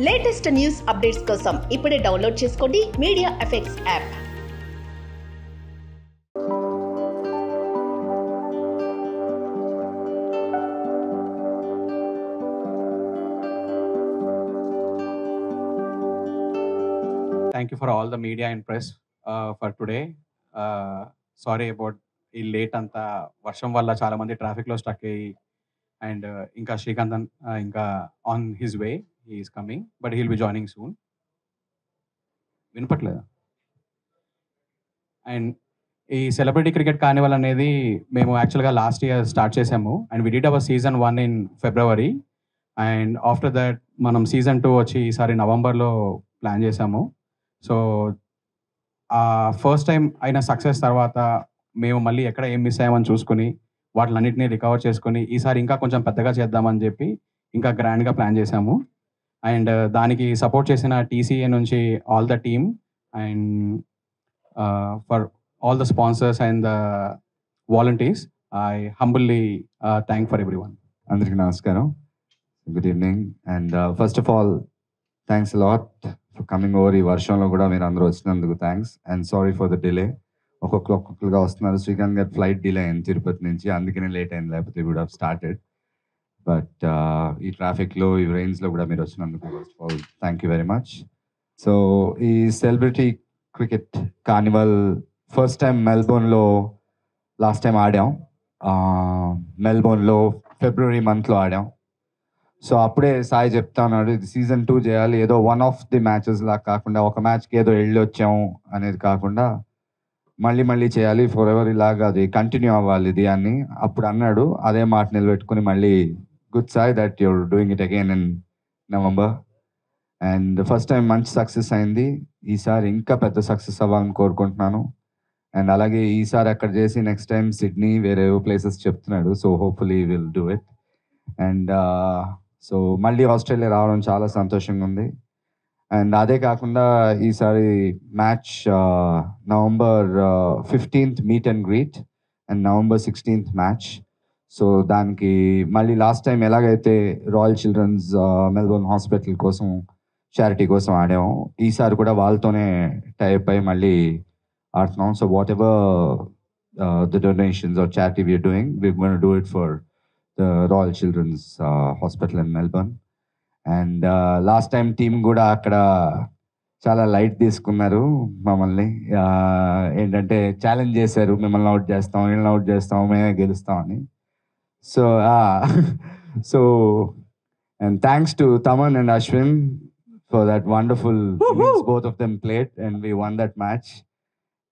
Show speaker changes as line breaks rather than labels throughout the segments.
Latest news updates కోసం ఇప్పుడే download చేసుకోండి media effects app.
Thank you for all the media and press for today. Sorry about ఈ late అంతా వర్షం వల్ల చాలా మంది ట్రాఫిక్లో స్టక్ అయ్యి అండ్ ఇంకా శ్రీకాంత్ ఇంకా on his way he is coming but he'll be joining soon. వినపట్లేదా? అండ్ ఈ సెలబ్రిటీ క్రికెట్ కార్నివల్ అనేది మేము యాక్చువల్గా లాస్ట్ ఇయర్ స్టార్ట్ చేసాము and we did our season 1 in February and after that మనం సీజన్ 2 వచ్చి ఈసారి నవంబర్లో ప్లాన్ చేసాము. సో ఫస్ట్ టైం అయిన సక్సెస్ తర్వాత మేము మళ్ళీ ఎక్కడ ఏం మిస్ అయ్యామని చూసుకుని వాటిలన్నింటినీ రికవర్ చేసుకొని ఈసారి ఇంకా కొంచెం పెద్దగా చేద్దామని చెప్పి ఇంకా గ్రాండ్గా ప్లాన్ చేశాము. అండ్ దానికి సపోర్ట్ చేసిన టీసీఏ నుంచి all the team and for all the sponsors and the volunteers I humbly thank for every one.
అందరికీ నమస్కారం, good evening. And first of all thanks lot for coming over. ఈ వర్షంలో కూడా మీరు అందరూ వచ్చినందుకు thanks and sorry for the delay. ఒక్కొక్కరుగా వస్తున్నారు. శ్రీకాంత్ గారి ఫ్లైట్ డిలే అయింది తిరుపతి నుంచి, అందుకనే లేట్ అయింది, లేకపోతే వుడ్ హావ్ స్టార్టెడ్. బట్ ఈ ట్రాఫిక్లో ఈ రైన్స్లో కూడా మీరు వచ్చినందుకు first of all thank you very much. So ఈ celebrity cricket carnival first time మెల్బోర్న్లో లాస్ట్ టైం ఆడాం. మెల్బోర్న్లో ఫిబ్రవరి మంత్లో ఆడాం. సో అప్పుడే సాయి చెప్తా ఉన్నాడు, ఇది సీజన్ 2 చేయాలి, ఏదో వన్ ఆఫ్ ది మ్యాచెస్ లాగా కాకుండా ఒక మ్యాచ్కి ఏదో వెళ్ళి వచ్చాము అనేది కాకుండా మళ్ళీ చేయాలి, ఫర్ ఎవర్ ఇలాగా అది కంటిన్యూ అవ్వాలి ఇది అని అప్పుడు అన్నాడు. అదే మాట నిలబెట్టుకుని మళ్ళీ good Sai that you're doing it again in November. And first time మంచి సక్సెస్ అయింది. ఈసారి ఇంకా పెద్ద సక్సెస్ అవ్వాలని కోరుకుంటున్నాను. అండ్ అలాగే ఈసారి అక్కడ చేసి నెక్స్ట్ టైం సిడ్నీ వేరే ప్లేసెస్ చెప్తున్నాడు. So hopefully will do it. And so మళ్ళీ ఆస్ట్రేలియా రావడం చాలా సంతోషంగా ఉంది. అండ్ అదే కాకుండా ఈసారి match November 15th meet and greet and November 16th match. So దానికి మళ్ళీ లాస్ట్ టైం ఎలాగైతే రాయల్ చిల్డ్రన్స్ మెల్బోర్న్ హాస్పిటల్ కోసం చారిటీ కోసం ఆడాము, ఈసారి కూడా వాళ్ళతోనే టైప్ అయి మళ్ళీ ఆడుతున్నాం. So whatever the donations or charity we're doing, we're gonna do it for the royal children's hospital in Melbourne. And last time team కూడా అక్కడ చాలా లైట్ తీసుకున్నారు మమ్మల్ని. ఏంటంటే ఛాలెంజ్ చేశారు, మిమ్మల్ని అవుట్ చేస్తాం, వీళ్ళని అవుట్ చేస్తాం, మేమే గెలుస్తాం అని. So so and thanks to Thaman and Ashwin for that wonderful innings both of them played and we one that match.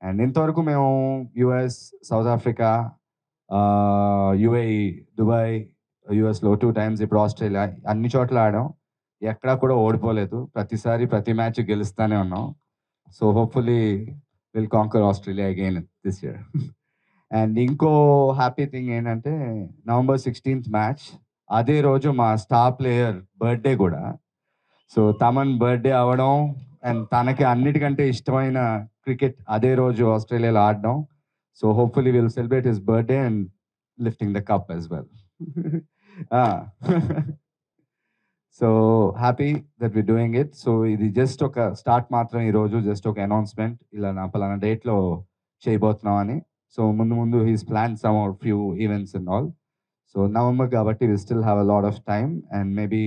And ఇంతవరకు మేము US, south Africa, UAE, Dubai, యుఎస్లో 2 times, ఇప్పుడు ఆస్ట్రేలియా, అన్ని చోట్ల ఆడాం. ఎక్కడా కూడా ఓడిపోలేదు. ప్రతిసారి ప్రతి మ్యాచ్ గెలుస్తూనే ఉన్నాం. So hopefully will conquer Australia again this year. And ఇంకో హ్యాపీ థింగ్ ఏంటంటే నవంబర్ 16th మ్యాచ్ అదే రోజు మా స్టార్ ప్లేయర్ బర్త్డే కూడా. సో తమన్ బర్త్డే అవ్వడం అండ్ తనకి అన్నిటికంటే ఇష్టమైన క్రికెట్ అదే రోజు ఆస్ట్రేలియాలో ఆడడం. So hopefully will celebrate his birthday and lifting the cup as well. So happy that we doing it. So ఇది జస్ట్ ఒక స్టార్ట్ మాత్రం, ఈరోజు జస్ట్ ఒక అనౌన్స్మెంట్, ఇలా నా పలానా డేట్లో చేయబోతున్నాం అని. సో ముందు he's plan some or few events and all. So November కాబట్టి we still have a lot of time and maybe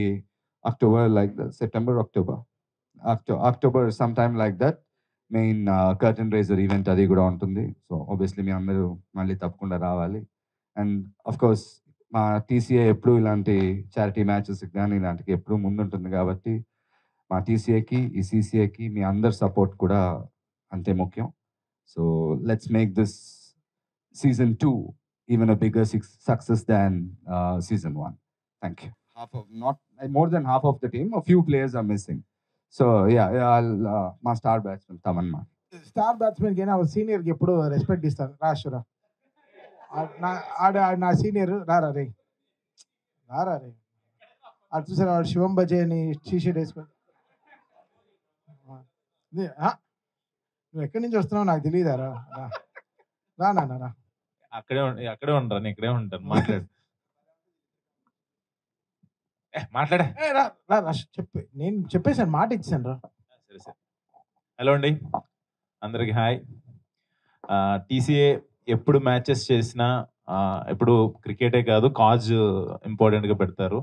October like that, September, October some time like that main curtain raiser event అది కూడా ఉంటుంది. So obviously మీ అందరూ మళ్ళీ తప్పకుండా రావాలి. And of course మా TCA ఎప్పుడు ఇలాంటి చారిటీ మ్యాచెస్ కానీ ఇలాంటికి ఎప్పుడు ముందుంటుంది కాబట్టి మా టీసీఏకి, ఈ సీసీఏకి మీ అందరి సపోర్ట్ కూడా అంతే ముఖ్యం. So let's make this season 2 even a bigger success than season 1. Thank you. Not more than half of the team, a few players are missing. So మా స్టార్ బ్యాట్స్మెన్ తమన్.
స్టార్ బ్యాట్స్మెన్కి అయినా సీనియర్కి ఎప్పుడు రెస్పెక్ట్ ఇస్తాను. రాష్ట్ర నా senior రారా రే అది చూసారా, వాడు శివం బజే అని టీషర్ట్ వేసుకొని. నువ్వు ఎక్కడి నుంచి వస్తున్నావు నాకు తెలియదారా, రా నాన్న.
అక్కడే ఉంటాను, ఇక్కడే ఉంటాను, మాట్లాడు. మాట్లాడే.
చెప్పి నేను చెప్పేసాను, మాట ఇచ్చాను రా.
సరే సరే. హలో అండి, అందరికి హాయ్. టీసీఏ ఎప్పుడు మ్యాచెస్ చేసినా ఎప్పుడు క్రికెటే కాదు కాజ్ ఇంపార్టెంట్గా పెడతారు.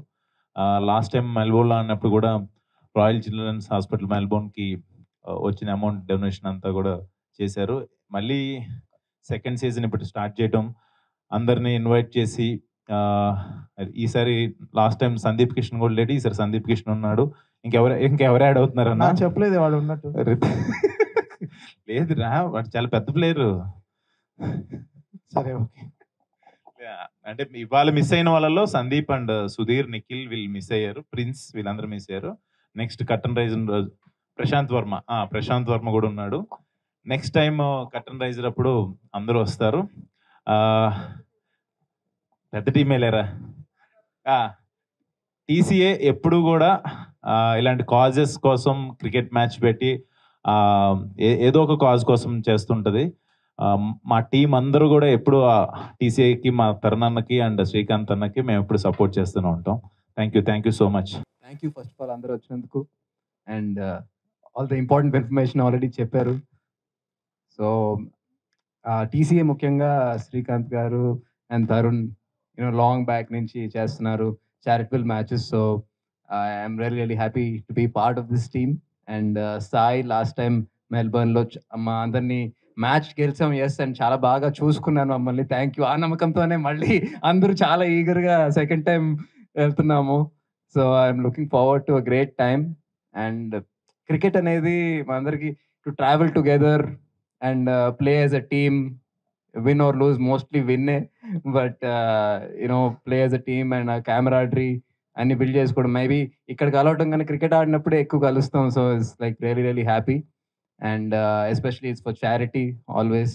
లాస్ట్ టైం మెల్బోర్న్లో అన్నప్పుడు కూడా రాయల్ చిల్డ్రన్స్ హాస్పిటల్ మెల్బోర్న్కి వచ్చిన అమౌంట్ డొనేషన్ అంతా కూడా చేశారు. మళ్ళీ సెకండ్ సీజన్ ఇప్పుడు స్టార్ట్ చేయటం, అందరినీ ఇన్వైట్ చేసి ఈసారి లాస్ట్ టైం సందీప్ కిషన్ కూడా లేడు, ఈసారి సందీప్ కిషన్ ఉన్నాడు. ఇంకెవరు యాడ్ అవుతున్నారన్నా
చెప్పలేదు వాడు ఉన్నట్టు.
లేదురా, వాడు చాలా పెద్ద ప్లేయరు.
సరే ఓకే.
అంటే ఇవాళ మిస్ అయిన వాళ్ళలో సందీప్ అండ్ సుధీర్, నిఖిల్ వీళ్ళు మిస్ అయ్యారు, ప్రిన్స్ వీళ్ళందరూ మిస్ అయ్యారు. నెక్స్ట్ కర్టన్ రైజర్ రోజు ప్రశాంత్ వర్మ కూడా ఉన్నాడు. నెక్స్ట్ టైం కర్టన్ రైజర్ అప్పుడు అందరూ వస్తారు. పెద్ద టీమే లేరా. టీసీఏ ఎప్పుడు కూడా ఇలాంటి కాజెస్ కోసం క్రికెట్ మ్యాచ్ పెట్టి ఏదో ఒక కాజ్ కోసం చేస్తుంటుంది. మా టీం అందరూ కూడా ఎప్పుడు టీసీఐకి, మా తరుణ్ అన్నకి అండ్ శ్రీకాంత్ అన్నకి మేము ఎప్పుడు సపోర్ట్ చేస్తూనే ఉంటాం. Thank you so much.
Thank you first of all అందరూ వచ్చినందుకు. And all the important information already చెప్పారు. సో టీసీఏ ముఖ్యంగా Srikanth garu and Tarun long back నుంచి చేస్తున్నారు charitable matches. So I'm really happy to be part of this team. And Sai last time మెల్బర్న్లో మా అందరినీ match గెలిచాం, ఎస్, అండ్ చాలా బాగా చూసుకున్నాను మమ్మల్ని. Thank you. ఆ నమ్మకంతోనే మళ్ళీ అందరూ చాలా ఈగర్గా సెకండ్ టైం వెళ్తున్నాము. So I'm looking forward to a great time. And cricket అనేది మా అందరికి to travel together and play as a team, win or lose, mostly విన్నే, but play as a team and camaraderie అన్ని build చేసుకోవడం. Maybe ఇక్కడ కలవటం కానీ cricket ఆడినప్పుడే ఎక్కువ కలుస్తాం. So it's like really happy. And especially it's for charity always.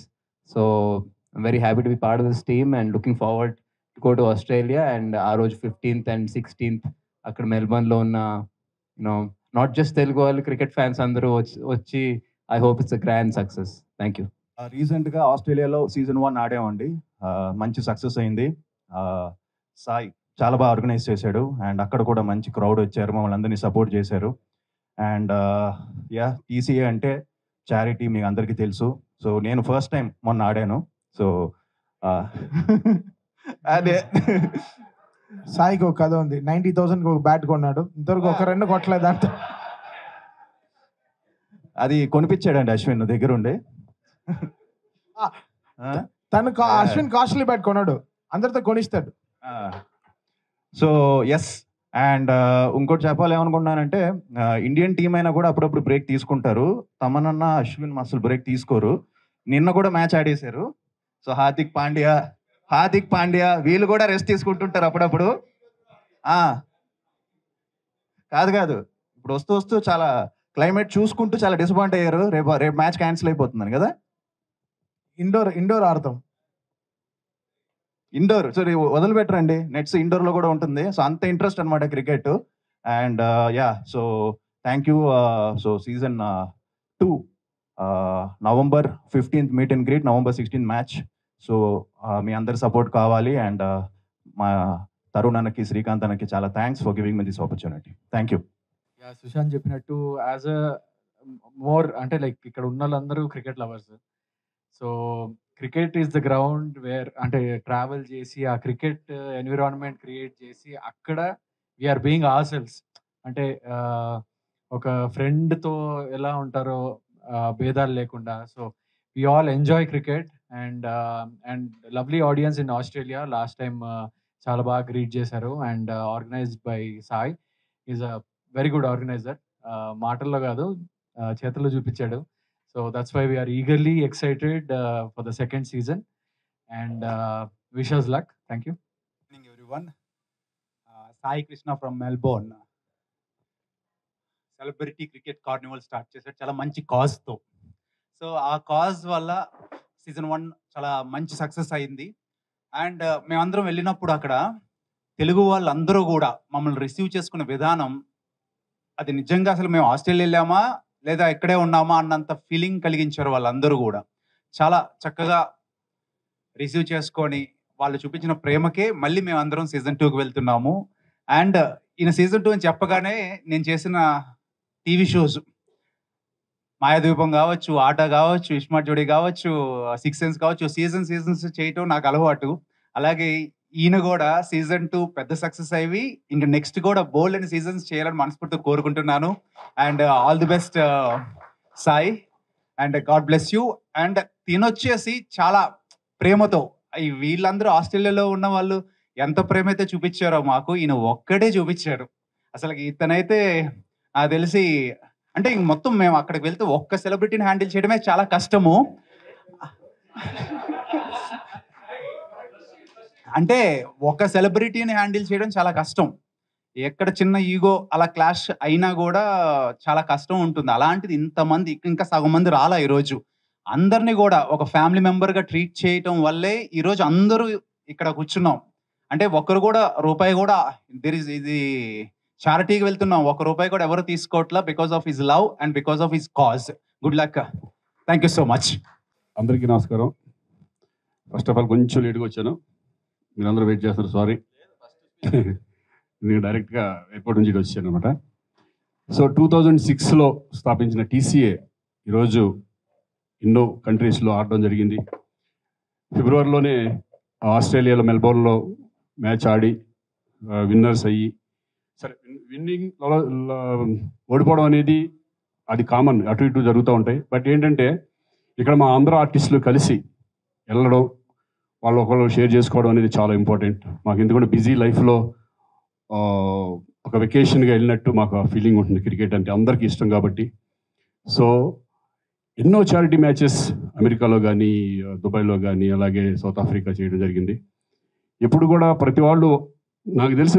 So I'm very happy to be part of this team and looking forward to go to Australia and our 15th and 16th అక్కడ మెల్బర్న్లో ఉన్న not just Telugu వాళ్ళు cricket fans అందరూ వచ్చి I hope it's a grand success. Thank you.
రీసెంట్గా ఆస్ట్రేలియాలో season 1 ఆడామండి. మంచి success అయింది. సాయి చాలా బాగా ఆర్గనైజ్ చేశాడు అండ్ అక్కడ కూడా మంచి క్రౌడ్ వచ్చారు, మమ్మల్ని అందరినీ సపోర్ట్ చేశారు. అండ్ టీసీఏ అంటే చారిటీ మీకు అందరికీ తెలుసు. సో నేను ఫస్ట్ టైం మొన్న ఆడాను. సో అదే
సాయికి ఒక కథ ఉంది. 90,000 ఒక బ్యాట్ కొన్నాడు, ఇంతవరకు ఒక రెండు కొట్టలేదు అంట.
అది కొనిపించాడండి అశ్విన్ దగ్గరుండి.
తను అశ్విన్ కాస్ట్లీ బ్యాట్ కొన్నాడు, అందరితో కొనిస్తాడు.
So yes. అండ్ ఇంకోటి చెప్పాలి ఏమనుకున్నానంటే, ఇండియన్ టీం అయినా కూడా అప్పుడప్పుడు బ్రేక్ తీసుకుంటారు. తమనన్న అశ్విన్ అసలు బ్రేక్ తీసుకోరు. నిన్న కూడా మ్యాచ్ ఆడేశారు. సో హార్దిక్ పాండ్యా వీళ్ళు కూడా రెస్ట్ తీసుకుంటుంటారు అప్పుడప్పుడు. కాదు ఇప్పుడు వస్తూ చాలా క్లైమేట్ చూసుకుంటూ చాలా డిసప్పాయింట్ అయ్యారు. రేపు మ్యాచ్ క్యాన్సిల్ అయిపోతుందని కదా.
ఇండోర్ ఆడతాం.
ఇండోర్ సో వదిలిపెట్టరండి, నెట్స్ ఇండోర్లో కూడా ఉంటుంది. సో అంత ఇంట్రెస్ట్ అనమాట cricket. And so thank you. So season 2 November 15th meet and greet, November 16th match. So మీ అందరి సపోర్ట్ కావాలి. అండ్ మా తరుణ్ అన్నకి, శ్రీకాంత్ అన్నకి చాలా thanks for giving me this opportunity. Thank you.
Sushant చెప్పినట్టు యాజ్ అ మోర్ అంటే లైక్ ఇక్కడ ఉన్న వాళ్ళందరూ cricket lovers. So cricket is the ground where అంటే ట్రావెల్ చేసి ఆ క్రికెట్ ఎన్విరాన్మెంట్ క్రియేట్ చేసి అక్కడ వీఆర్ బీయింగ్ అవర్ సెల్స్. అంటే ఒక ఫ్రెండ్తో ఎలా ఉంటారో భేదాలు లేకుండా. So we all enjoy cricket and lovely audience in Australia. Last time చాలా బాగా గ్రీట్ చేశారు and organised by Sai. Is a very good organiser. మాటల్లో కాదు చేతుల్లో చూపించాడు. So that's why we are eagerly excited for the second season and wish us luck. Thank you.
Good evening everyone. Sai Krishna from Melbourne. Celebrity Cricket Carnival start చేశారు చాలా మంచి cause తో. So ఆ cause వల్ల season 1 చాలా మంచి success అయింది. And మేమందరం వెళ్ళినప్పుడు అక్కడ తెలుగు వాళ్ళందరూ కూడా మమ్మల్ని రిసీవ్ చేసుకునే విధానం, అది నిజంగా అసలు మేము ఆస్ట్రేలియా వెళ్ళామా లేదా ఇక్కడే ఉన్నామా అన్నంత ఫీలింగ్ కలిగించారు వాళ్ళందరూ కూడా. చాలా చక్కగా రిసీవ్ చేసుకొని వాళ్ళు చూపించిన ప్రేమకే మళ్ళీ మేము అందరం సీజన్ 2కి వెళ్తున్నాము. అండ్ ఈయన సీజన్ 2 అని చెప్పగానే నేను చేసిన టీవీ షోస్ మాయాద్వీపం కావచ్చు, ఆట కావచ్చు, ఇస్మార్ట్ జోడీ కావచ్చు, 6 సెన్స్ కావచ్చు, సీజన్స్ చేయటం నాకు అలవాటు. అలాగే ఈయన కూడా సీజన్ 2 పెద్ద సక్సెస్ అయ్యి ఇంకా నెక్స్ట్ కూడా బోల్డ్ అని సీజన్స్ చేయాలని మనస్ఫూర్తిగా కోరుకుంటున్నాను. And all the best Sai, and god bless you. And తినొచ్చేసి చాలా ప్రేమతో వీళ్ళందరూ ఆస్ట్రేలియాలో ఉన్న వాళ్ళు ఎంత ప్రేమ అయితే చూపించారో మాకు ఈయన ఒక్కడే చూపించాడు. అసలు ఇతనైతే నాకు తెలిసి అంటే మొత్తం మేము అక్కడికి వెళ్తే ఒక్క సెలబ్రిటీని హ్యాండిల్ చేయడమే చాలా కష్టము. అంటే ఒక సెలబ్రిటీని హ్యాండిల్ చేయడం చాలా కష్టం. ఎక్కడ చిన్న ఈగో అలా క్లాష్ అయినా కూడా చాలా కష్టం ఉంటుంది. అలాంటిది ఇంతమంది ఇంకా సగం మంది రాలా ఈరోజు. అందరినీ కూడా ఒక ఫ్యామిలీ మెంబర్గా ట్రీట్ చేయటం వల్లే ఈరోజు అందరూ ఇక్కడ కూర్చున్నాం. అంటే ఒక్కరు కూడా రూపాయి కూడా ఇది చారిటీకి వెళ్తున్నాం, ₹1 కూడా ఎవరు తీసుకోవట్లా, because of his love and because of his cause. Good luck. Thank you so much.
అందరికీ నమస్కారం. ఫస్ట్ ఆఫ్ ఆల్ కొంచెం లేట్గా వచ్చాను, మీరందరూ వెయిట్ చేస్తారు, సారీ. నేను డైరెక్ట్గా ఎయిర్పోర్ట్ నుంచి వచ్చాను అనమాట. సో 2006లో స్థాపించిన టీసీఏ ఈరోజు ఎన్నో కంట్రీస్లో ఆడడం జరిగింది. ఫిబ్రవరిలోనే ఆస్ట్రేలియాలో మెల్బోర్న్లో మ్యాచ్ ఆడి విన్నర్స్ అయ్యి, సరే విన్నింగ్ ఓడిపోవడం అనేది అది కామన్, అటు ఇటు జరుగుతూ ఉంటాయి. బట్ ఏంటంటే ఇక్కడ మా అందరూ ఆర్టిస్టులు కలిసి వెళ్ళడం, వాళ్ళు ఒకళ్ళు షేర్ చేసుకోవడం అనేది చాలా ఇంపార్టెంట్ మాకు. ఎందుకంటే బిజీ లైఫ్లో ఒక వెకేషన్గా వెళ్ళినట్టు మాకు ఆ ఫీలింగ్ ఉంటుంది. క్రికెట్ అంటే అందరికీ ఇష్టం కాబట్టి. సో ఎన్నో చారిటీ మ్యాచెస్ అమెరికాలో కానీ, దుబాయ్లో కానీ, అలాగే సౌత్ ఆఫ్రికా చేయడం జరిగింది. ఎప్పుడు కూడా ప్రతి వాళ్ళు నాకు తెలిసి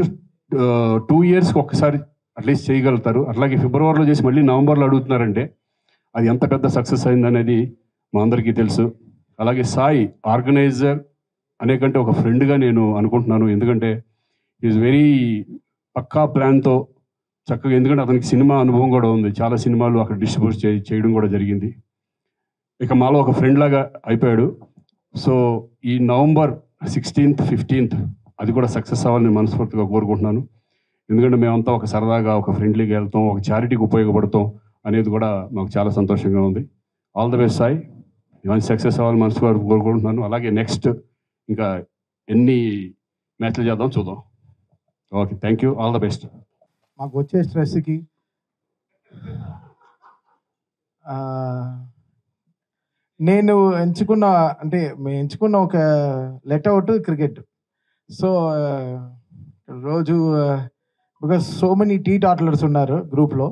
2 ఇయర్స్కి ఒక్కసారి అట్లీస్ట్ చేయగలుగుతారు. అట్లాగే ఫిబ్రవరిలో చేసి మళ్ళీ నవంబర్లో అడుగుతున్నారంటే అది ఎంత పెద్ద సక్సెస్ అయిందనేది మా అందరికీ తెలుసు. అలాగే సాయి ఆర్గనైజర్ అనే కంటే ఒక ఫ్రెండ్గా నేను అనుకుంటున్నాను. ఎందుకంటే ఈజ్ వెరీ పక్కా ప్లాన్తో చక్కగా, ఎందుకంటే అతనికి సినిమా అనుభవం కూడా ఉంది, చాలా సినిమాలు అక్కడ డిస్ట్రిబ్యూట్ చేయడం కూడా జరిగింది. ఇక మాలో ఒక ఫ్రెండ్ లాగా అయిపోయాడు. సో ఈ నవంబర్ 16th, 15th అది కూడా సక్సెస్ అవ్వాలని మనస్ఫూర్తిగా కోరుకుంటున్నాను. ఎందుకంటే మేమంతా ఒక సరదాగా ఒక ఫ్రెండ్లీగా వెళ్తాం, ఒక చారిటీకి ఉపయోగపడతాం అనేది కూడా మాకు చాలా సంతోషంగా ఉంది. ఆల్ ద బెస్ట్ సాయి, ఇవన్నీ సక్సెస్ అవ్వాలని మనసుగా కోరుకుంటున్నాను. అలాగే నెక్స్ట్ ఇంకా ఎన్ని మ్యాచ్లు చేద్దాం చూద్దాం. Okay, thank you, all the best.
మాకు వచ్చే స్ట్రెస్కి నేను ఎంచుకున్న ఒక లెట్అవుట్ క్రికెట్. సో రోజు బికాస్ సో మెనీ టీ టాటలర్స్ ఉన్నారు గ్రూప్లో.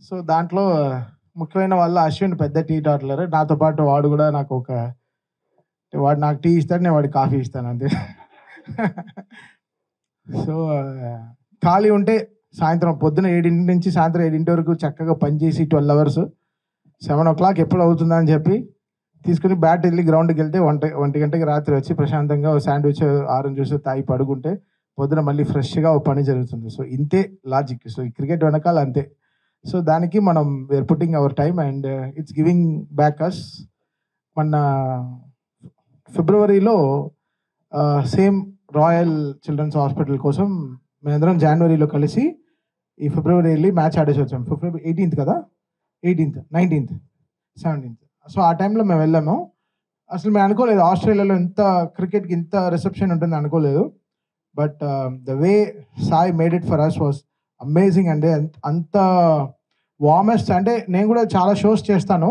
సో దాంట్లో ముఖ్యమైన వాళ్ళ అశ్విన్ పెద్ద టీ టాటలర్. నాతో పాటు వాడు కూడా వాడు నాకు టీ ఇస్తాడు, నేను వాడికి కాఫీ ఇస్తాను అంతే. సో ఖాళీ ఉంటే సాయంత్రం పొద్దున 7 నుంచి సాయంత్రం 7 వరకు చక్కగా పనిచేసి 12 hours, 7 o'clock ఎప్పుడు అవుతుందని చెప్పి తీసుకుని బ్యాట్ వెళ్ళి గ్రౌండ్కి వెళ్తే 1 గంటకి రాత్రి వచ్చి ప్రశాంతంగా శాండ్విచ్, ఆరెంజ్ జ్యూస్ తాగి పడుకుంటే పొద్దున మళ్ళీ ఫ్రెష్గా ఒక పని జరుగుతుంది. సో ఇంతే లాజిక్. సో ఈ క్రికెట్ వెనకాల అంతే. సో దానికి మనం were putting our time and it's giving back us. మన ఫిబ్రవరిలో సేమ్ రాయల్ చిల్డ్రన్స్ హాస్పిటల్ కోసం మేమందరం జనవరిలో కలిసి ఈ ఫిబ్రవరి వెళ్ళి మ్యాచ్ ఆడేసి వచ్చాము. ఫిబ్రవరి 18th కదా, 18th, 19th, 17th. సో ఆ టైంలో మేము వెళ్ళాము. అసలు మేము అనుకోలేదు ఆస్ట్రేలియాలో క్రికెట్కి ఇంత రిసెప్షన్ ఉంటుంది అనుకోలేదు. But the way Sai made it for us was amazing అండి. అంత వార్మెస్ట్. అంటే నేను కూడా చాలా షోస్ చేస్తాను,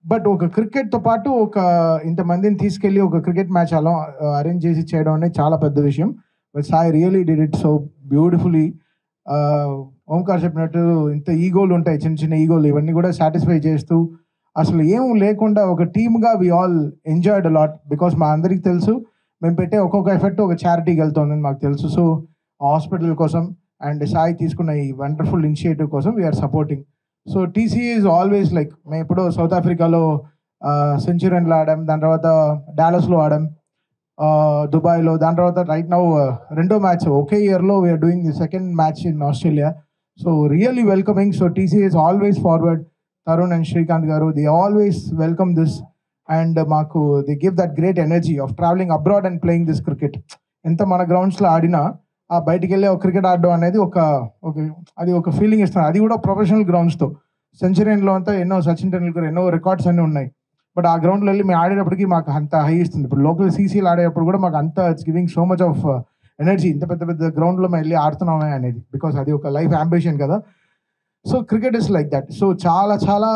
బట్ ఒక క్రికెట్తో పాటు ఇంతమందిని తీసుకెళ్ళి ఒక క్రికెట్ మ్యాచ్ అలా అరేంజ్ చేసి చేయడం అనేది చాలా పెద్ద విషయం. But Sai really did it so beautifully. Omkar చెప్పినట్టు ఇంత ఈగోలు ఉంటాయి, చిన్న చిన్న ఈగోలు, ఇవన్నీ కూడా సాటిస్ఫై చేస్తూ అసలు ఏం లేకుండా ఒక టీమ్గా we all enjoyed a lot. Because మా అందరికి తెలుసు మేము పెట్టే ఒక్కొక్క ఎఫెక్ట్ ఒక చారిటీకి వెళ్తుందని మాకు తెలుసు. సో హాస్పిటల్ కోసం అండ్ సాయి తీసుకున్న ఈ వండర్ఫుల్ ఇనిషియేటివ్ కోసం we are supporting. So TCA is always like, మేము ఎప్పుడో సౌత్ ఆఫ్రికాలో సెంచురీన్లో ఆడాం, దాని తర్వాత డాలస్లో ఆడాం, దుబాయ్లో, దాని తర్వాత రైట్ నౌ 2వ మ్యాచ్ ఒకే ఇయర్లో we are doing the 2nd match in Australia. So really welcoming. So TCA is always forward. Tarun and Srikanth garu, they always welcome this and మాకు they give that great energy of travelling abroad and playing this cricket. ఎంత మన గ్రౌండ్స్లో ఆడినా ఆ బయటికి వెళ్ళి ఒక cricket ఆడడం అనేది అది ఒక ఫీలింగ్ ఇస్తుంది. అది కూడా ప్రొఫెషనల్ గ్రౌండ్స్తో. సెంచరీన్లో అంతా ఎన్నో సచిన్ టెండూల్కర్ ఎన్నో రికార్డ్స్ అన్నీ ఉన్నాయి. బట్ ఆ గ్రౌండ్లో వెళ్ళి మేము ఆడేటప్పటికి మాకు అంత హై ఇస్తుంది. ఇప్పుడు లోకల్ సీసీలు ఆడేటప్పుడు కూడా మాకు అంత it's giving so much of energy. ఇంత పెద్ద పెద్ద గ్రౌండ్లో మేము వెళ్ళి ఆడుతున్నామే అనేది, బికాస్ అది ఒక లైఫ్ అంబిషన్ కదా. So cricket is like that. So చాలా చాలా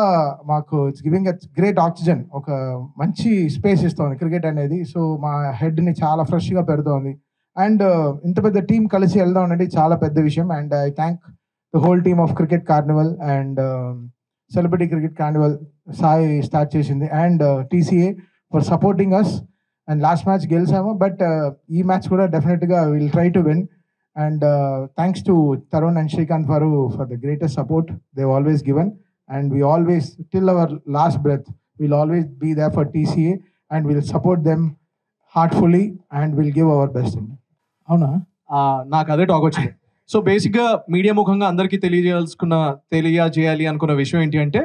మాకు it's giving a great oxygen, ఒక మంచి స్పేస్ ఇస్తుంది క్రికెట్ అనేది. సో మా హెడ్ని చాలా ఫ్రెష్గా పెడుతోంది. అండ్ ఇంత పెద్ద టీం కలిసి వెళ్దాం అనేది చాలా పెద్ద విషయం. And I thank the whole team of cricket carnival and celebrity cricket carnival Sai start చేసింది, and TCA for supporting us. And last match గెలిచాము, బట్ ఈ మ్యాచ్ కూడా డెఫినెట్గా will try to win. And thanks to Tarun and Srikanth Varu for the greatest support they've always given. And we always, till our last breath, we'll always be there for TCA and we'll support them heartfully and we'll give our best. అవునా,
నాకు అదే talk వచ్చింది. So బేసిక్గా media ముఖంగా అందరికీ తెలియజేయాలి అనుకున్న విషయం ఏంటి అంటే,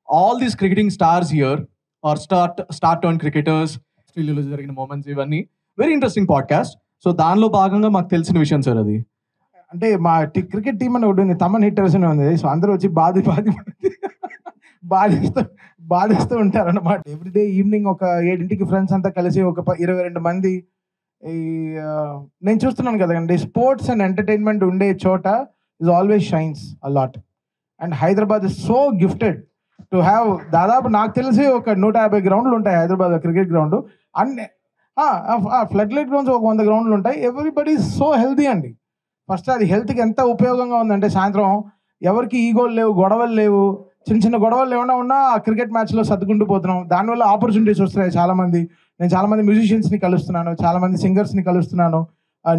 all these cricketing stars here are star turn cricketers, ఆస్ట్రేలియాలో జరిగిన మూమెంట్స్, ఇవన్నీ వెరీ ఇంట్రెస్టింగ్ పాడ్కాస్ట్. సో దానిలో భాగంగా మాకు తెలిసిన విషయం సార్ అది.
అంటే మా క్రికెట్ టీం అని ఒకటి ఉంది, తమన్ హిట్టర్స్ అని ఉంది. సో అందరూ వచ్చి బాధిస్తూ ఉంటారు అన్నమాట. ఎవ్రీడే ఈవినింగ్ ఒక 7 ఫ్రెండ్స్ అంతా కలిసి ఒక 22 మంది. నేను చూస్తున్నాను కదండి, స్పోర్ట్స్ అండ్ ఎంటర్టైన్మెంట్ ఉండే చోట is always shines a lot. And Hyderabad is so gifted to have, దాదాపు నాకు తెలిసి ఒక 150 గ్రౌండ్లు ఉంటాయి హైదరాబాద్ క్రికెట్ గ్రౌండ్. అన్ని ఫ్లడ్ లైట్ గ్రౌండ్స్ ఒక 100 గ్రౌండ్లు ఉంటాయి. ఎవ్రీబడి సో హెల్తీ అండి. ఫస్ట్ అది హెల్త్కి ఎంత ఉపయోగంగా ఉందంటే, సాయంత్రం ఎవరికి ఈగోలు లేవు, గొడవలు లేవు, చిన్న గొడవలు ఏమైనా ఉన్నా ఆ క్రికెట్ మ్యాచ్లో సర్దుకుంటూ పోతున్నాం. దానివల్ల ఆపర్చునిటీస్ వస్తున్నాయి చాలామంది. నేను చాలామంది మ్యూజిషియన్స్ని కలుస్తున్నాను, చాలామంది సింగర్స్ని కలుస్తున్నాను,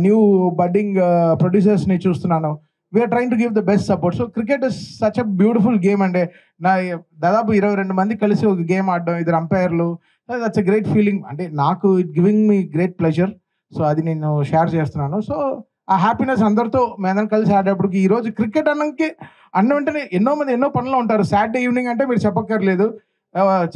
న్యూ బడ్డింగ్ ప్రొడ్యూసర్స్ని చూస్తున్నాను. We are trying to give the best support. So cricket is such a beautiful game. అంటే దాదాపు 22 మంది కలిసి ఒక గేమ్ ఆడడం, 2 అంపైర్లు, దట్స్ ఎ గ్రేట్ ఫీలింగ్. అంటే నాకు it giving me great pleasure. So అది నేను షేర్ చేస్తున్నాను. సో ఆ హ్యాపీనెస్ అందరితో మేమందరం కలిసి ఆడేటప్పటికి, ఈరోజు క్రికెట్ అన్న వెంటనే ఎన్నో మంది ఎన్నో పనులు ఉంటారు. సాటర్డే ఈవినింగ్ అంటే మీరు చెప్పక్కర్లేదు,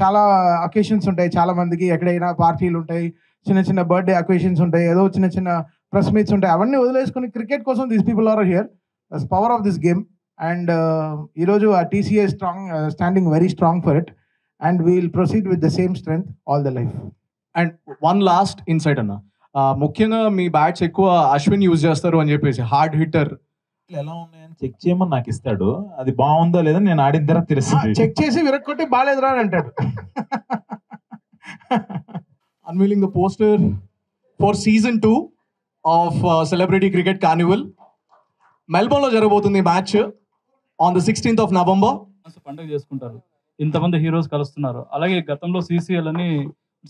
చాలా అకేషన్స్ ఉంటాయి చాలా మందికి. ఎక్కడైనా పార్టీలు ఉంటాయి, చిన్న బర్త్డే అకేషన్స్ ఉంటాయి, ఏదో చిన్న ప్రెస్ మీట్స్ ఉంటాయి. అవన్నీ వదిలేసుకుని క్రికెట్ కోసం these people are here. That's power of this game. And ఈరోజు ఆ TCA standing very strong for it. And we will proceed with the same strength all the life.
And one last insight అన్న, ముఖ్యంగా మీ bats ఎక్కువ Ashwin use చేస్తారు అని చెప్పేసి, hard hitter.
ఎలా ఉన్నాయని చెక్ చేయమని నాకు ఇస్తాడు, అది బాగుందో లేదో నేను ఆడిన తర్వాత తెలుస్తుంది.
చెక్ చేసి విరక్కొట్టి బాగాలేదురా అని అంటాడు.
Unveiling the poster for season 2 of Celebrity Cricket Carnival. మెల్బోర్న్లో జరగబోతుంది match on the 16th of November.
పండుగ చేసుకుంటారు, ఇంతమంది హీరోస్ కలుస్తున్నారు. అలాగే గతంలో CCL అని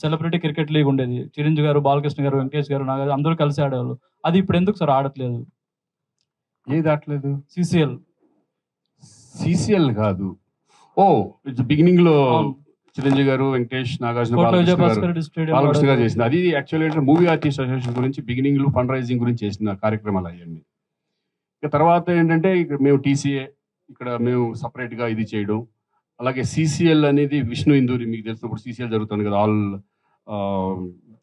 సెలబ్రిటీ క్రికెట్ లీగ్ ఉండేది. చిరంజీవి గారు, బాలకృష్ణ గారు, వెంకటేష్ గారు, నాగార్జున అందరూ కలిసి ఆడేవాళ్ళు. అది ఇప్పుడు ఎందుకు సార్ ఆడట్లేదు?
ఏది ఆడలేదు?
CCL
కాదు. ఓ ఇట్స్ బిగినింగ్ లో చిరంజీవి గారు, వెంకటేష్, నాగార్జున, బాలకృష్ణ గారు చేసింది. అది యాక్చువల్లీ మూవీ ఆర్టిస్ట్ అసోసియేషన్ గురించి బిగినింగ్ లో ఫండ్ రైజింగ్ గురించి చేసిన కార్యక్రమాలు అవన్నీ. ఇక తర్వాత ఏంటంటే ఇక్కడ మేము TCA ఇక్కడ మేము సపరేట్గా ఇది చేయడం. అలాగే CCL అనేది విష్ణు ఇందూరి, మీకు తెలిసినప్పుడు CCL జరుగుతుంది కదా, ఆల్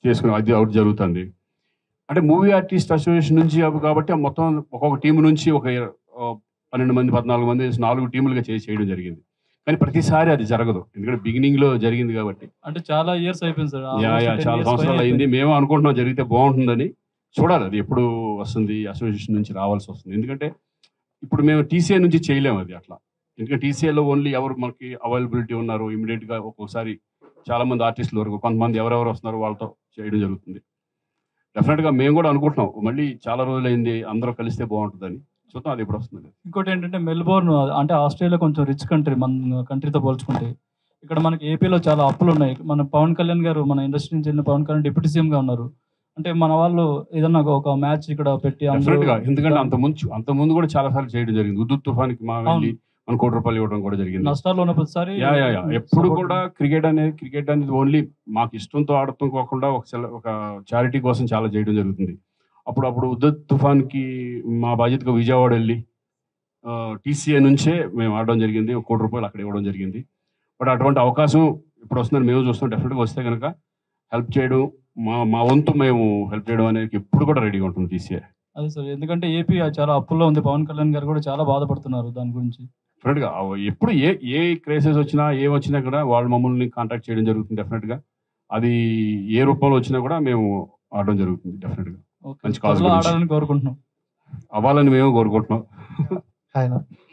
చేసుకుని అది అవుట్ జరుగుతుంది. అంటే మూవీ ఆర్టిస్ట్ అసోసియేషన్ నుంచి కాబట్టి మొత్తం ఒక్కొక్క టీం నుంచి ఒక 12 మంది 14 మంది 4 టీములుగా చేయడం జరిగింది. కానీ ప్రతిసారి అది జరగదు, ఎందుకంటే బిగినింగ్ లో జరిగింది కాబట్టి.
అంటే చాలా ఇయర్స్ అయిపోయింది సార్.
చాలా సంవత్సరాలు అయింది. మేము అనుకుంటున్నాం జరిగితే బాగుంటుందని. చూడాలి అది ఎప్పుడు వస్తుంది, అసోసియేషన్ నుంచి రావాల్సి వస్తుంది. ఎందుకంటే ఇప్పుడు మేము TCA నుంచి చేయలేము అది అట్లా. ఎందుకంటే TCAలో ఓన్లీ ఎవరు మనకి అవైలబిలిటీ ఉన్నారు ఇమీడియట్గా, ఒక్కొక్కసారి చాలా మంది ఆర్టిస్టుల వరకు కొంతమంది ఎవరెవరు వస్తున్నారు వాళ్ళతో చేయడం జరుగుతుంది. డెఫినెట్గా మేము కూడా అనుకుంటున్నాం మళ్ళీ చాలా రోజులైంది అందరూ కలిస్తే బాగుంటుందని. చూద్దాం అది ఎప్పుడు వస్తుంది.
ఇంకోటి ఏంటంటే మెల్బోర్న్ అంటే ఆస్ట్రేలియా కొంచెం రిచ్ కంట్రీ, మన కంట్రీతో పోల్చుకుంటే. ఇక్కడ మనకి ఏపీలో చాలా అప్పులు ఉన్నాయి. మన పవన్ కళ్యాణ్ గారు, మన ఇండస్ట్రీ నుంచి వెళ్ళిన పవన్ కళ్యాణ్ డిప్యూటీ సీఎంగా ఉన్నారు. అంటే మన వాళ్ళు ఏదన్నా ఒక మ్యాచ్ ఇక్కడ పెట్టి,
ఎందుకంటే అంత ముందు కూడా చాలా సార్లు చేయడం జరిగింది. ఉద్దు తుఫాన్కి మా వెళ్ళి మన ₹1 కోటి ఇవ్వడం కూడా జరిగింది.
నష్టాల్లో ఉన్న ప్రతిసారి
ఎప్పుడు కూడా క్రికెట్ అనేది ఓన్లీ మాకు ఇష్టంతో ఆడటం కాకుండా ఒక చారిటీ కోసం చాలా చేయడం జరుగుతుంది. అప్పుడు ఉద్దు తుఫాన్కి మా బాధ్యతగా విజయవాడ వెళ్ళి TCA నుంచే మేము ఆడడం జరిగింది. ₹1 కోటి అక్కడ ఇవ్వడం జరిగింది. బట్ అటువంటి అవకాశం ఇప్పుడు వస్తుందని మేము చూస్తాం. డెఫినెట్గా వస్తే కనుక హెల్ప్ చేయడం, మా వంతు మేము హెల్ప్ చేయడం అనేది ఎప్పుడు కూడా రెడీగా ఉంటుంది TCA.
అదే సార్, ఎందుకంటే ఏపీ చాలా అప్పుల్లో ఉంది. పవన్ కళ్యాణ్ గారు కూడా చాలా బాధపడుతున్నారు దాని గురించి.
డెఫినెట్గా ఎప్పుడు ఏ క్రైసిస్ వచ్చినా ఏం వచ్చినా కూడా వాళ్ళు మమ్మల్ని కాంటాక్ట్ చేయడం జరుగుతుంది. డెఫినెట్గా అది ఏ రూపంలో వచ్చినా కూడా మేము ఆడడం జరుగుతుంది. డెఫినెట్గా మంచి కాజ్
ఆడాలని కోరుకుంటున్నాం,
అవ్వాలని మేము కోరుకుంటున్నాం.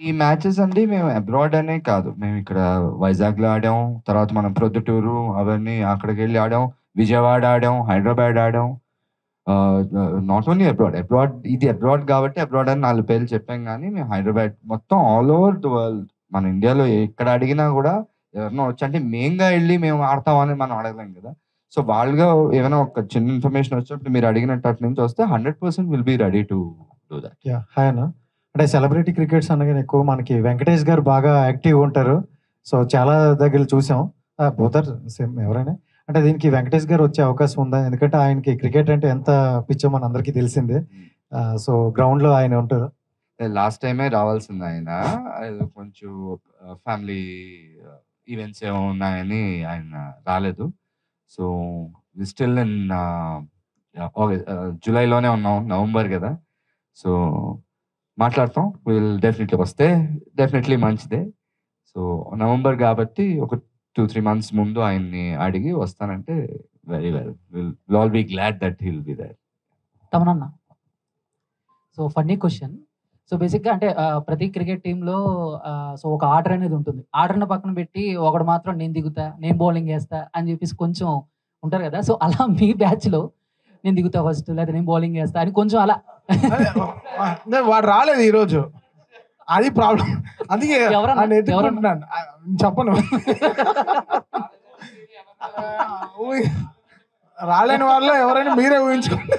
ఈ మ్యాచెస్ అండి మేము అబ్రాడ్ అనే కాదు, మేము ఇక్కడ వైజాగ్లో ఆడాం, తర్వాత మనం ప్రొద్దుటూరు అవన్నీ అక్కడికి వెళ్ళి ఆడాం, విజయవాడ ఆడాం, హైదరాబాద్ ఆడాం. నాట్ ఓన్లీ అబ్రాడ్ ఇది అబ్రాడ్ కాబట్టి అబ్రాడ్ అని 4 పేర్లు చెప్పాం, కానీ మేము హైదరాబాద్ మొత్తం ఆల్ ఓవర్ ది వరల్డ్, మన ఇండియాలో ఎక్కడ అడిగినా కూడా ఎవరినో వచ్చి, అంటే మెయిన్గా వెళ్ళి మేము ఆడతామని మనం అడగలేం కదా. సో వాళ్ళుగా ఏమైనా ఒక చిన్న ఇన్ఫర్మేషన్ వచ్చినప్పుడు మీరు అడిగినట్టు అటు నుంచి వస్తే 100% will be ready to do that.
Hi అన్న. అంటే సెలబ్రిటీ క్రికెట్స్ అనగానే ఎక్కువ మనకి వెంకటేష్ గారు బాగా యాక్టివ్ ఉంటారు. సో చాలా దగ్గర చూసాం, పోతారు సేమ్ ఎవరైనా. అంటే దీనికి వెంకటేష్ గారు వచ్చే అవకాశం ఉందా? ఎందుకంటే ఆయనకి క్రికెట్ అంటే ఎంత పిచ్చో మన అందరికీ తెలిసిందే. సో గ్రౌండ్లో ఆయన ఉంటారు.
లాస్ట్ టైమే రావాల్సింది ఆయన, కొంచెం ఫ్యామిలీ ఈవెంట్స్ ఏమో ఉన్నాయని ఆయన రాలేదు. సో స్టిల్ ఇన్ జూలైలోనే ఉన్నాం, నవంబర్ కదా. సో మాట్లాడతాం, విల్ డెఫినెట్లీ వస్తే డెఫినెట్లీ మంచిదే. సో నవంబర్ కాబట్టి ఒక 2-3 months ముందు ఆయన్ని అడిగి వస్తానంటే very well, will all be glad that he will be there.
తమనన్న, సో ఫన్నీ క్వశ్చన్. సో బేసిక్గా అంటే ప్రతి క్రికెట్ టీంలో సో ఒక ఆర్డర్ అనేది ఉంటుంది. ఆర్డర్ని పక్కన పెట్టి ఒకడు మాత్రం నేను దిగుతా, నేను బౌలింగ్ వేస్తా అని చెప్పేసి కొంచెం ఉంటారు కదా. సో అలా మీ బ్యాచ్లో నేను దిగుతా ఫస్ట్, లేదా నేను బౌలింగ్ వేస్తా అని కొంచెం అలా
వాడు రాలేదు ఈరోజు, అది ప్రాబ్లం. అందుకే ఎత్తుకుంటున్నాను, చెప్పను. రాలేని వాళ్ళు ఎవరైనా మీరే ఊహించుకోండి.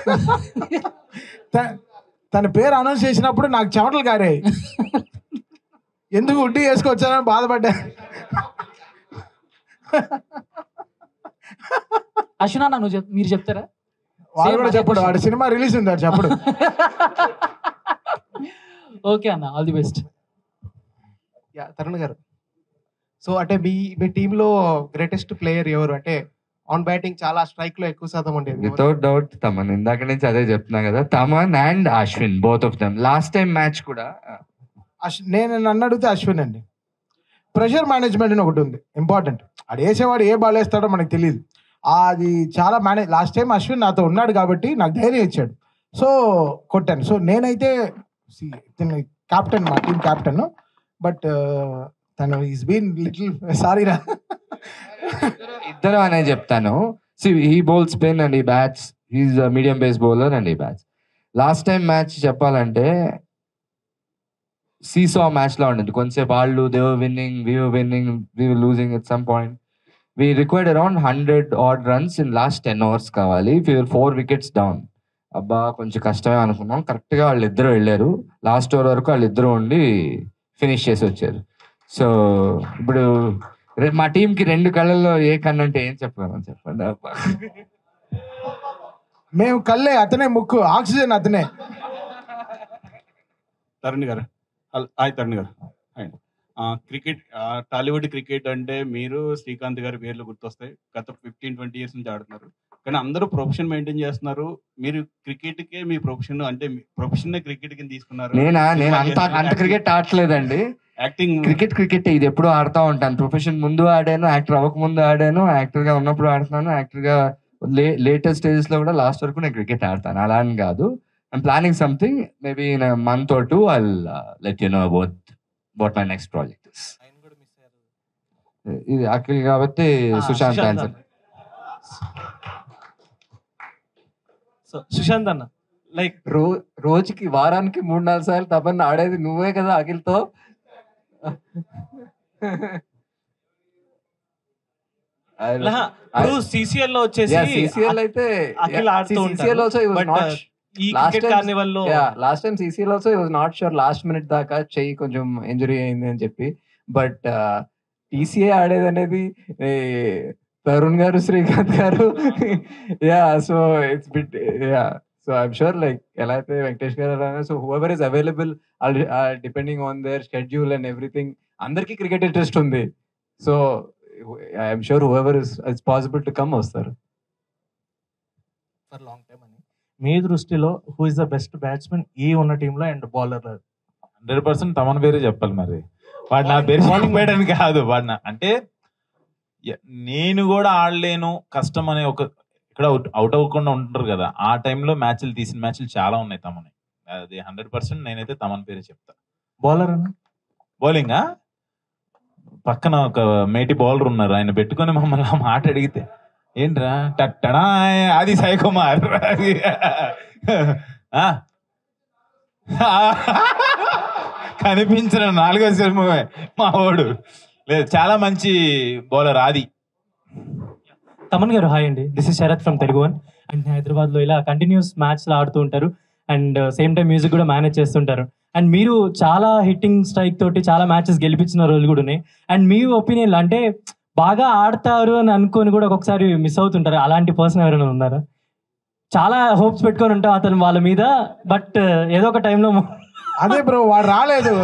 తన పేరు అనౌన్స్ చేసినప్పుడు నాకు చెమటలు కారాయి, ఎందుకు ఉడ్డీ వేసుకొచ్చానని బాధపడ్డా.
అశ్వినా, మీరు చెప్తారా?
వాడు కూడా చెప్పడు, వాడు సినిమా రిలీజ్ ఉంది, వాడు చెప్పడు.
ఓకే అన్న, ఆల్ ది బెస్ట్.
తరుణ్ గారు, సో అంటే మీ టీంలో గ్రేటెస్ట్ ప్లేయర్ ఎవరు? అంటే ఆన్ బ్యాటింగ్ చాలా స్ట్రైక్ లో ఎక్కువ శాతం ఉండేది.
వితౌట్ డౌట్ తమన్, ఇందాక నుంచి అదే చెప్తున్నా కదా, Thaman and Ashwin, both of them. Last time match కూడా
నేను నన్ను అడిగితే అశ్విన్ అండి. ప్రెషర్ మేనేజ్మెంట్ అని ఒకటి ఉంది ఇంపార్టెంట్. అది వేసేవాడు ఏ బాల్ వేస్తాడో మనకు తెలియదు, అది చాలా మేనేజ్. లాస్ట్ టైం అశ్విన్ నాతో ఉన్నాడు కాబట్టి నాకు ధైర్యం ఇచ్చాడు, సో కొట్టాను. సో నేనైతే క్యాప్టెన్, మా టీం క్యాప్టెన్, బట్ తను ఈస్ బీన్ లిటిల్ సారీ రా.
ఇద్దరు అనే చెప్తాను. He bowls spin and he bats, he is medium pace bowler and he bats. Last time match చెప్పాలంటే సీసా మ్యాచ్ లా ఉండేది. కొంచెంసేపు వాళ్ళు they were winning, we were winning, we were losing at some point. We required around 100 odd runs in last 10 overs కావాలి. 4 wickets down. అబ్బా కొంచెం కష్టమే అనుకున్నాం. కరెక్ట్గా వాళ్ళిద్దరూ వెళ్ళారు, లాస్ట్ ఓవర్ వరకు వాళ్ళిద్దరూ ఉండి ఫినిష్ చేసి వచ్చారు. సో ఇప్పుడు మా టీంకి 2 కళ్ళల్లో ఏ కన్ను అంటే ఏం చెప్పగలం చెప్పండి.
మేము కళ్ళే, అతనే ముక్కు, ఆక్సిజన్ అతనే.
తరుణ్ గారు, హాయ్ తరుణ్ గారు, హాయ్. క్రికెట్, టాలీవుడ్ క్రికెట్ అంటే మీరు శ్రీకాంత్ గారి పేర్లు గుర్తొస్తాయి. గత 15-20 years నుంచి ఆడుతున్నారు, కానీ అందరూ ప్రొఫెషన్ మెయింటైన్ చేస్తున్నారు. మీరు క్రికెట్కే మీ ప్రొఫెషన్, అంటే ప్రొఫెషన్ క్రికెట్ కింద తీసుకున్నారు.
నేను అంత క్రికెట్ ఆడలేదండి.
యాక్టింగ్
క్రికెట్ ఇది ఎప్పుడు ఆడుతూ ఉంటాను. ప్రొఫెషన్ ముందు ఆడాను, యాక్టర్ అవ్వక ముందు ఆడాను, యాక్టర్ గా ఉన్నప్పుడు ఆడుతున్నాను, యాక్టర్ గా లేటెస్ట్ స్టేజెస్ లో కూడా లాస్ట్ వరకు నేను క్రికెట్ ఆడతాను. అలా అని కాదు. I'm planning something, maybe in a month or 2 I'll let you know about my next project is. ఇది అఖిల్ కాబట్టి సుశాంత్ ఆన్సర్.
సుశాంత్ అన్న, లైక్
రోజుకి వారానికి 3-4 సార్లు తపన ఆడేది నువ్వే కదా అఖిల్తో.
సిసిఎల్ లో వచ్చేసి
సిసిఎల్ అయితే
అఖిల్ ఆడుతూ
CCL also he was not
ఈ క్రికెట్ కార్నివల్ లో
last time CCL also he was not sure, last minute దాకా చెయ్యి కొంచెం ఇంజరీ అయింది అని చెప్పి. బట్ టీసీఏ ఆడేది అనేది తరుణ్ గారు, శ్రీకాంత్ గారు, yeah. So it's bit, yeah. So I'm sure like ఎలా అయితే వెంకటేష్ గారు, so whoever is available depending on their schedule and everything, అందరికీ క్రికెట్ ఇంట్రెస్ట్ ఉంది. So I'm sure whoever is possible to come వస్తారు.
ఫర్ లాంగ్ టైమ్ అని
మీ దృష్టిలో who is the best batsmen ఈ ఉన్న టీంలో అండ్ బౌలర్లో?
100% తమన్ పేరే చెప్పాలి. మరి వాడు నా పేరు చెప్పాడని కాదు, అంటే నేను కూడా ఆడలేను కష్టం అనే ఒక ఇక్కడ అవుట్ అవ్వకుండా ఉంటారు కదా, ఆ టైంలో మ్యాచ్లు తీసిన మ్యాచ్లు చాలా ఉన్నాయి తమని. అది 100% నేనైతే తమన్ పేరే చెప్తా.
బౌలర్ అన్న?
బౌలింగా పక్కన ఒక మేటి బౌలర్ ఉన్నారు, ఆయన పెట్టుకొని మమ్మల్ని ఆ మాట అడిగితే ఏంట్రా టట్టడా అది సాయి కుమార్. కనిపించిన 4వ సినిమా మా వాడు. లేదు, చాలా మంచి బౌలర్ ఆది.
తమన్ గారు హాయ్ అండి, this is Sharath from Telugu one. And హైదరాబాద్లో ఇలా కంటిన్యూస్ మ్యాచ్లు ఆడుతూ ఉంటారు అండ్ సేమ్ టైం మ్యూజిక్ కూడా మేనేజ్ చేస్తుంటారు. అండ్ మీరు చాలా హిట్టింగ్ స్ట్రైక్ తోటి చాలా మ్యాచెస్ గెలిపించిన రోజులు కూడా ఉన్నాయి. అండ్ మీ ఒపీనియన్ అంటే బాగా ఆడతారు అని అనుకొని కూడా ఒక్కొక్కసారి మిస్ అవుతుంటారు, అలాంటి పర్సన్ ఎవరైనా ఉన్నారా? చాలా హోప్స్ పెట్టుకొని ఉంటాం అతను వాళ్ళ మీద, బట్ ఏదో ఒక టైంలో
అదే బ్రో వాడు రాలేదు.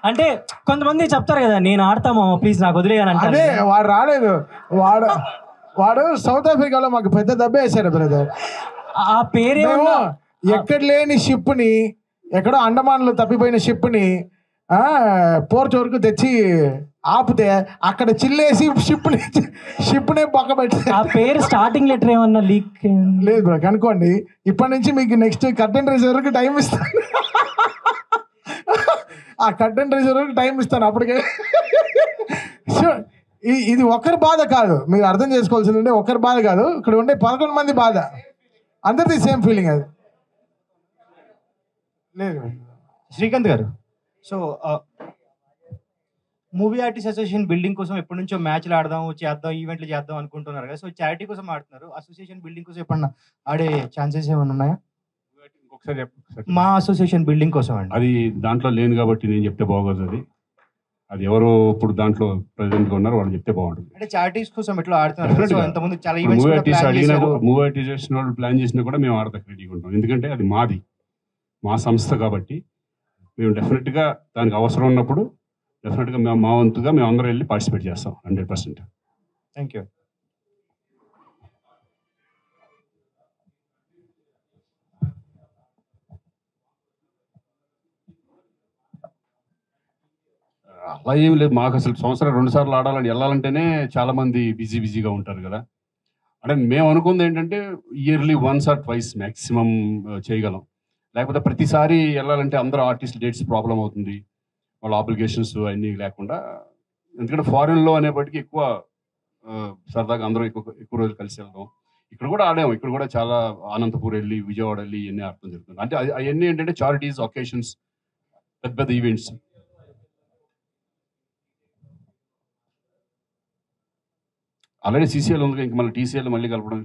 అంటే కొంతమంది చెప్తారు కదా, నేను ఆడతామో ప్లీజ్ నాకు వదిలేయని అంటే.
అదే వాడు రాలేదు. వాడు సౌత్ ఆఫ్రికాలో మాకు పెద్ద దెబ్బ వేశాడు బ్రదర్.
ఆ పేరేమో
ఎక్కడ లేని షిప్ని, ఎక్కడో అండమాన్లో తప్పిపోయిన షిప్ని పోర్ట్ వరకు తెచ్చి ఆపితే అక్కడ చిల్లేసి షిప్నే పక్క పెట్టి.
ఆ పేరు స్టార్టింగ్ లెటర్ ఏమన్నా లీక్
లేదు బ్రో, కనుక్కోండి. ఇప్పటి నుంచి మీకు నెక్స్ట్ కర్టెన్ రైజ్ వరకు టైం ఇస్తాను. ఆ కర్టెన్ రైజ్ వరకు టైం ఇస్తాను అప్పటికే. సో ఇది ఒకరి బాధ కాదు, మీరు అర్థం చేసుకోవాల్సిందంటే ఒకరి బాధ కాదు, ఇక్కడ ఉండే 11 మంది బాధ, అందరిది సేమ్ ఫీలింగ్. అది లేదు.
శ్రీకాంత్ గారు, so movie artist association building కోసం ఎప్పటి నుంచో మ్యాచ్లు ఆడదాం చేద్దాం ఈవెంట్లు చేద్దాం అనుకుంటున్నారు కదా, సో చారిటీ కోసం ఆడుతున్నారు. అసోసియేషన్ బిల్డింగ్ కోసం ఎప్పుడన్నా ఆడే ఛాన్సెస్ ఏమైనా ఉన్నాయా? మా అసోసియేషన్ బిల్డింగ్ కోసం అండి.
అది దాంట్లో లేను కాబట్టి నేను చెప్తే బాగోదు. అది ఎవరు ఇప్పుడు దాంట్లో ప్రెసిడెంట్ గా ఉన్నారు వాళ్ళు చెప్తే బాగుంటుంది.
అంటే చారిటీస్ కోసం ఎట్లా ఆడుతున్నారు? సో ఇంతకుముందు చాలా ఈవెంట్స్
మూవీ
కూడా
చేసిన వాళ్ళు ప్లాన్ చేసినా కూడా మేము ఆడతాం రెడీగా ఉంటాం. ఎందుకంటే అది మాది, మా సంస్థ కాబట్టి మేము డెఫినెట్గా దానికి అవసరం ఉన్నప్పుడు డెఫినెట్గా మేము మా వంతుగా మేము అందరం వెళ్ళి పార్టిసిపేట్ చేస్తాం 100%.
Thank you.
అలా ఏం లేదు, మాకు అసలు సంవత్సరం 2 సార్లు ఆడాలని వెళ్ళాలంటేనే చాలా మంది బిజీగా ఉంటారు కదా. అంటే మేము అనుకుంది ఏంటంటే ఇయర్లీ 1 or 2 మ్యాక్సిమం చేయగలం. లేకపోతే ప్రతిసారి వెళ్ళాలంటే అందరూ ఆర్టిస్ట్ డేట్స్ ప్రాబ్లం అవుతుంది, వాళ్ళ ఆబ్లిగేషన్స్ అన్నీ లేకుండా. ఎందుకంటే ఫారిన్లో అనేప్పటికీ ఎక్కువ సరదాగా అందరూ ఎక్కువ రోజులు కలిసి వెళ్దాం. ఇక్కడ కూడా ఆడాము, ఇక్కడ కూడా చాలా అనంతపూర్ వెళ్ళి విజయవాడ వెళ్ళి ఇవన్నీ ఆడటం జరుగుతుంది. అంటే అవన్నీ ఏంటంటే చారిటీస్, ఒకేషన్స్, పెద్ద పెద్ద ఈవెంట్స్. ఆల్రెడీ సీసీఎల్ ఉంది, ఇంక మళ్ళీ టీసీఎల్ మళ్ళీ కలపడం